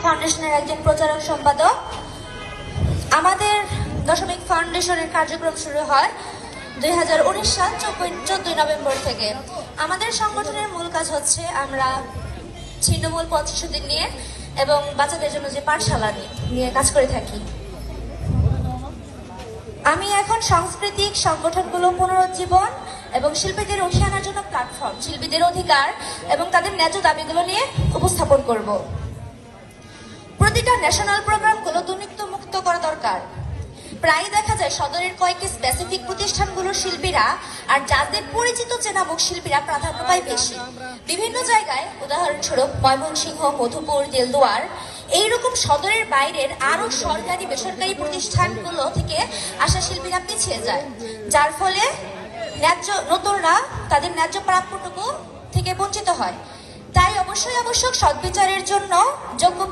ফাউন্ডেশনের একজন প্রচারক সম্পাদক। আমাদের দশমিক ফাউন্ডেশনের কার্যক্রম শুরু হয় 2019 সাল 14 নভেম্বর থেকে। আমাদের সংগঠনের মূল কাজ হচ্ছে আমরা ছিন্নমূল পথ শিশুদের নিয়ে এবং বাচ্চাদের জন্য যে পাঠশালা নিয়ে কাজ করে থাকি। আমি এখন সাংস্কৃতিক সংগঠনগুলো পুনরুজ্জীবন এবং শিল্পীদের উঠিয়ে আনার জন্য প্ল্যাটফর্ম, শিল্পীদের অধিকার এবং তাদের ন্যায্য দাবিগুলো নিয়ে উপস্থাপন করব। প্রতিটা ন্যাশনাল প্রোগ্রামগুলো দুর্নীতি মুক্ত করা দরকার। প্রায় দেখা যায় সদরের কয়েকটি স্পেসিফিক প্রতিষ্ঠানগুলোর শিল্পীরা আর যাদের পরিচিত চেনা মুখ শিল্পীরা প্রাধান্য পায় বেশি। বিভিন্ন জায়গায়, উদাহরণস্বরূপ ময়মনসিংহ, মধুপুর, দেলদুয়ার, এইরকম সদরের বাইরের আরো সরকারি বেসরকারি প্রতিষ্ঠানগুলো থেকে আসা শিল্পীরা পিছিয়ে যায়, যার ফলে নতুনরা তাদের ন্যায্য প্রাপ্যটুকু থেকে বঞ্চিত হয়। তাই অবশ্যই আবশ্যক সদ্বিচারের জন্য যোগ্য